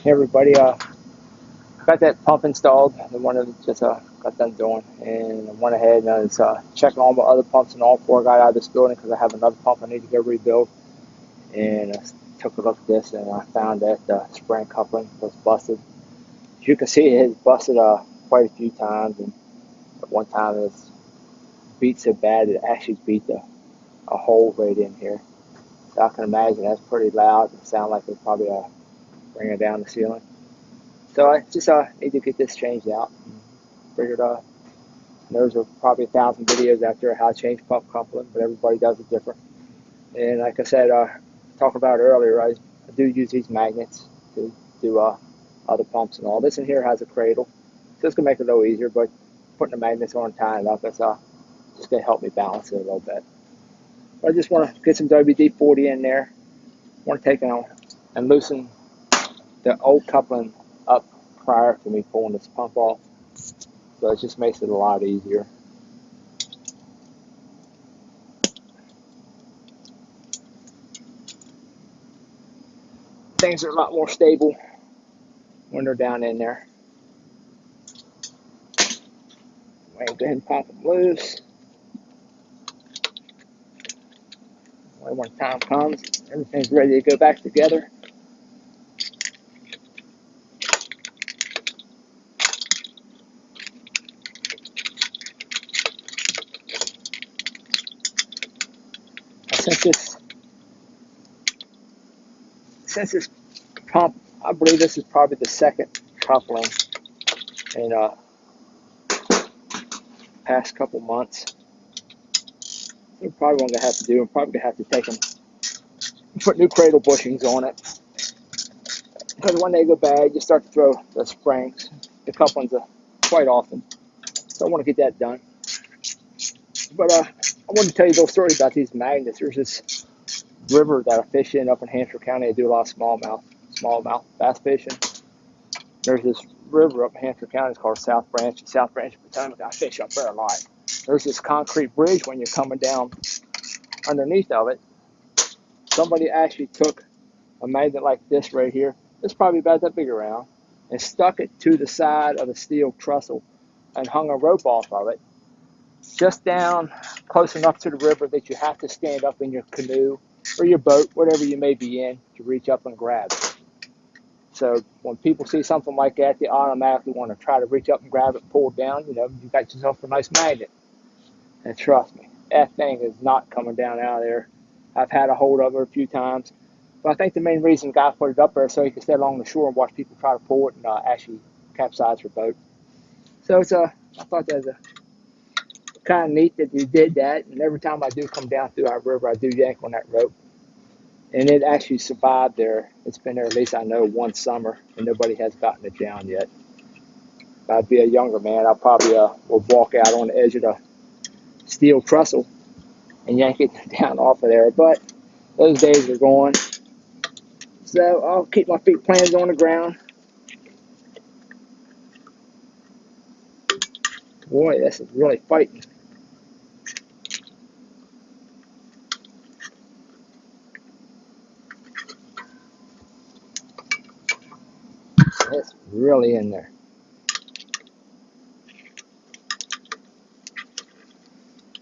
Hey everybody, got that pump installed, the one that just got done doing, and I went ahead and I was checking all my other pumps and all before I got out of this building because I have another pump I need to go rebuild. And I took a look at this and I found that the spring coupling was busted. As you can see, it has busted quite a few times, and at one time it's beat so bad it actually beat a hole right in here. So I can imagine that's pretty loud. It sounds like it's probably bringing down the ceiling. So I just need to get this changed out. Figured there's probably 1,000 videos out there how to change pump coupling, but everybody does it different. And like I said, talked about earlier, I do use these magnets to do other pumps and all. This in here has a cradle, so it's gonna make it a little easier. But putting the magnets on and tying it up, that's just gonna help me balance it a little bit. But I just want to get some WD-40 in there. I want to take it and loosen the old coupling up prior to me pulling this pump off. So it just makes it a lot easier. Things are a lot more stable when they're down in there. I'm going to go ahead and pop them loose. When time comes, everything's ready to go back together. Since this pump, I believe this is probably the second coupling in past couple months. We're probably going to have to do. I'm probably going to have to take them, put new cradle bushings on it, because when they go bad, you start to throw the springs, the couplings quite often. So I want to get that done. But I want to tell you a little story about these magnets. There's this river that I fish in up in Hampshire County. I do a lot of smallmouth bass fishing. There's this river up in Hampshire County. It's called South Branch of Potomac. I fish up there a lot. There's this concrete bridge when you're coming down underneath of it. Somebody actually took a magnet like this right here. It's probably about that big around, and stuck it to the side of the steel trestle and hung a rope off of it, just down close enough to the river that you have to stand up in your canoe or your boat, whatever you may be in, to reach up and grab it. So when people see something like that, they automatically want to try to reach up and grab it, pull it down. You know, you got yourself a nice magnet. And trust me, that thing is not coming down out of there. I've had a hold of it a few times. But I think the main reason the guy put it up there is so he could stay along the shore and watch people try to pull it and actually capsize their boat. So it's I thought that was kind of neat that you did that. And every time I do come down through our river, I do yank on that rope. And it actually survived there. It's been there at least, I know, one summer, and nobody has gotten it down yet. If I'd be a younger man, I probably would walk out on the edge of the steel trestle and yank it down off of there. But those days are gone. So I'll keep my feet planted on the ground. Boy, this is really fighting. It's really in there.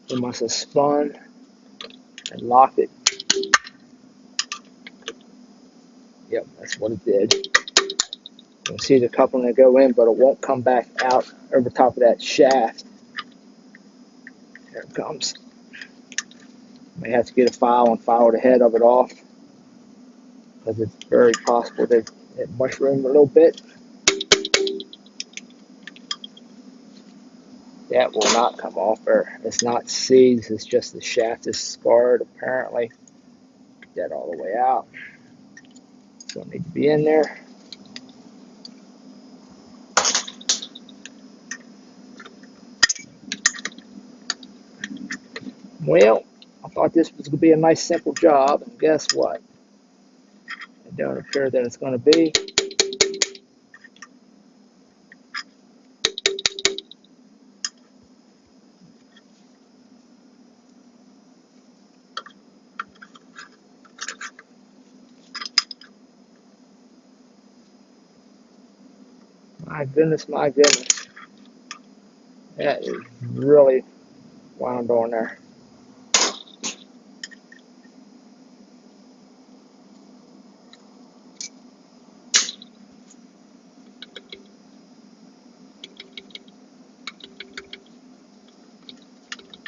It must have spun and locked it. Yep, that's what it did. You can see the coupling that go in, but it won't come back out over top of that shaft. Here it comes. May have to get a file and file the head of it off, because it's very possible that it mushroomed a little bit. That will not come off there. It's not seized, it's just the shaft is scarred apparently. Get that all the way out. So it need to be in there. Well, I thought this was going to be a nice simple job, and guess what? It don't appear that it's going to be. My goodness, my goodness. That is really wound on there.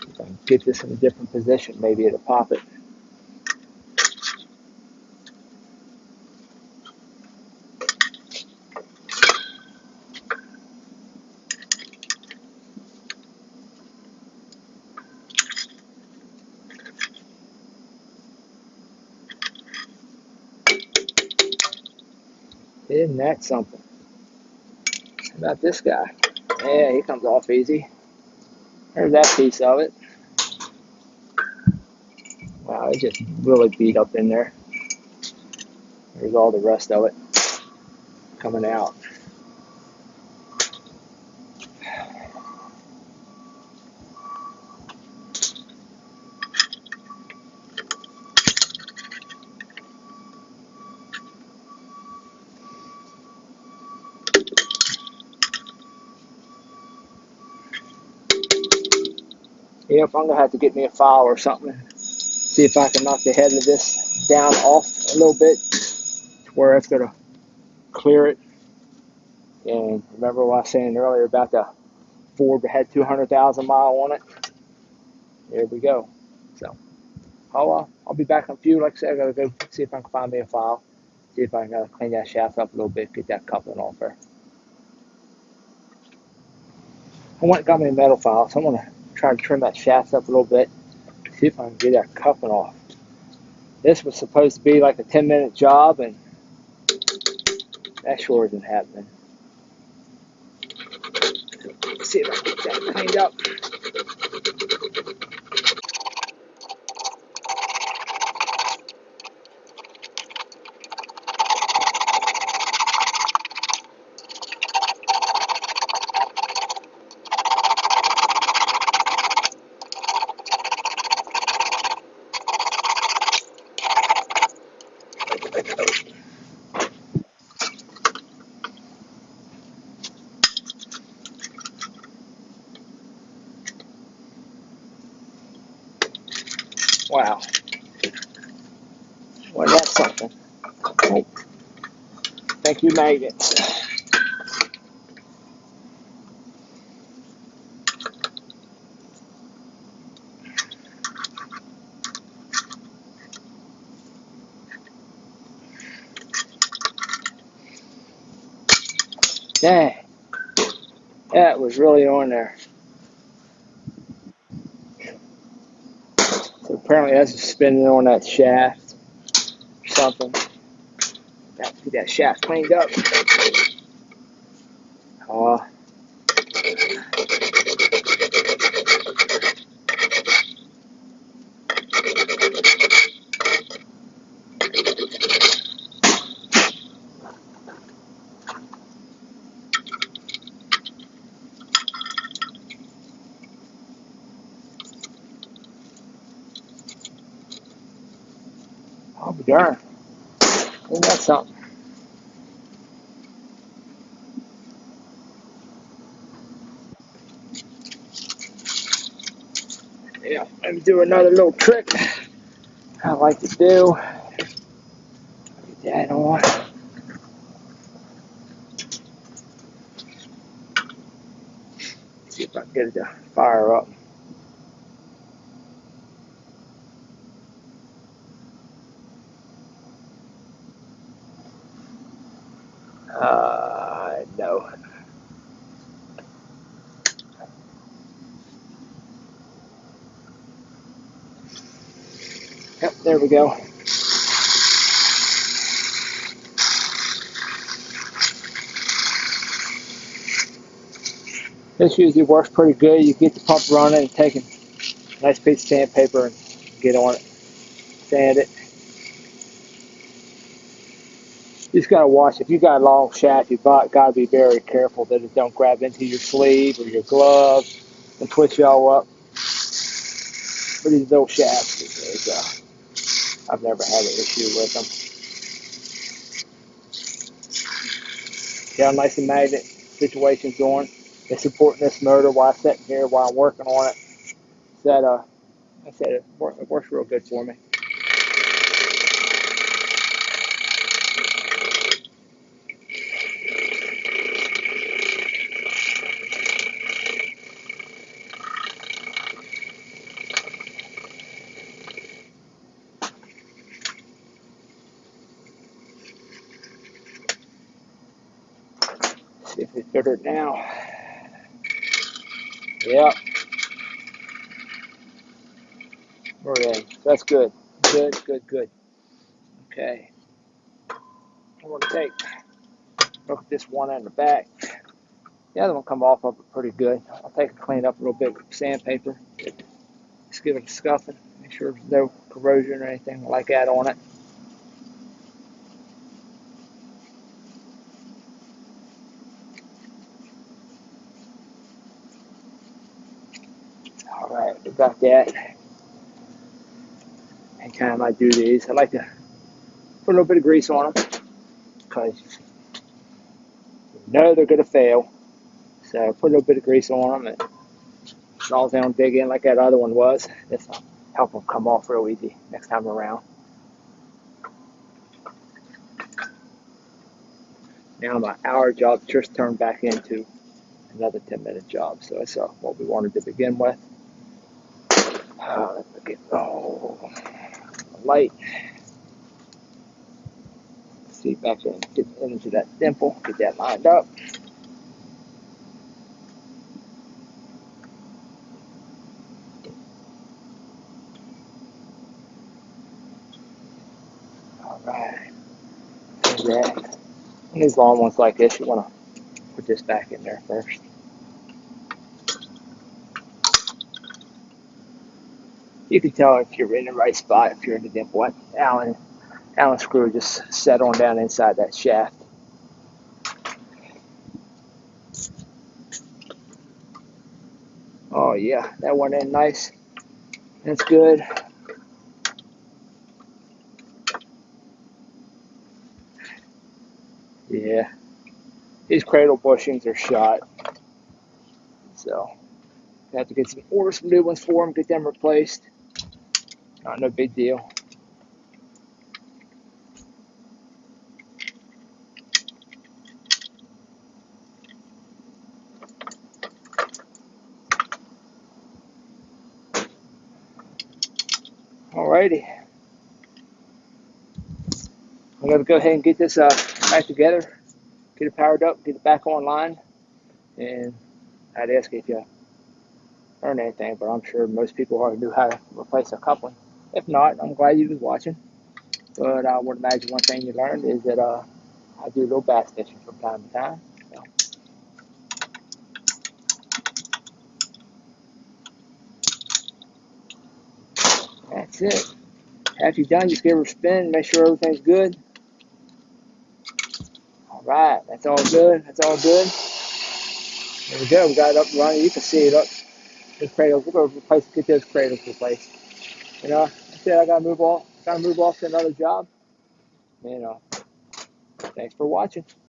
If I can get this in a different position, maybe it'll pop it. Isn't that something? How about this guy? Yeah, he comes off easy. There's that piece of it. Wow, it just really beat up in there. There's all the rest of it coming out. Yep, I'm gonna have to get me a file or something. See if I can knock the head of this down off a little bit to where it's gonna clear it. And remember what I was saying earlier about the Ford that had 200,000 miles on it? There we go. So I'll be back in a few. Like I said, I gotta go see if I can find me a file. See if I can clean that shaft up a little bit, get that coupling off there. I went and got me a metal file, so I'm gonna try to trim that shaft up a little bit. See if I can get that coupling off. This was supposed to be like a 10-minute job, and that sure isn't happening. Let's see if I can get that cleaned up. Wow. Well, that's something. Oh, thank you, magnets. Dang. That was really on there. So apparently that's spinning on that shaft or something. Got to get that shaft cleaned up. Oh, I'll be darned. Isn't that something? Yeah, let me do another little trick I like to do. Get that on. See if I can get it to fire up. No. Yep, there we go. This usually works pretty good. You get the pump running and take a nice piece of sandpaper and get on it. Sand it. You just gotta watch. If you got a long shaft, you've gotta be very careful that it don't grab into your sleeve or your glove and twist you all up. For these little shafts, I've never had an issue with them. See how nice and magnet. situations going. It's supporting this motor while I'm sitting here while I'm working on it. So that, I said it works real good for me. See if we filter it now. Yep. We're in. So that's good. Good. Okay. I'm going to look at this one in the back. The other one come off of it pretty good. I'll take it, clean it up a little bit with sandpaper. Just give it a scuffing. Make sure there's no corrosion or anything like that on it. All right, we got that. Anytime I do these, I like to put a little bit of grease on them because you know they're going to fail. So put a little bit of grease on them, and as long as they don't dig in like that other one was, this will help them come off real easy next time around. Now my hour job just turned back into another 10-minute job. So that's what we wanted to begin with. Let's get light. See back in, get into that dimple, get that lined up. All right. There's that. And these long ones like this, you want to put this back in there first. You can tell if you're in the right spot if you're in the dimple. Allen screw just set on down inside that shaft. Oh yeah, that went in nice. That's good. Yeah, these cradle bushings are shot, so I have to order some new ones for them, get them replaced. Not no big deal. Alrighty, I'm gonna go ahead and get this back together, get it powered up, get it back online, and I'd ask if you learned anything, but I'm sure most people already knew how to replace a coupling. If not, I'm glad you was watching. But I would imagine one thing you learned is that I do a little bass fishing from time to time. So that's it. After you're done, just give her a spin, make sure everything's good. All right, that's all good. That's all good. There we go. We got it up and running. You can see it up. The cradles. We're going to get those cradles replaced. You know, I said I got to move off. Got to move off to another job. You know, thanks for watching.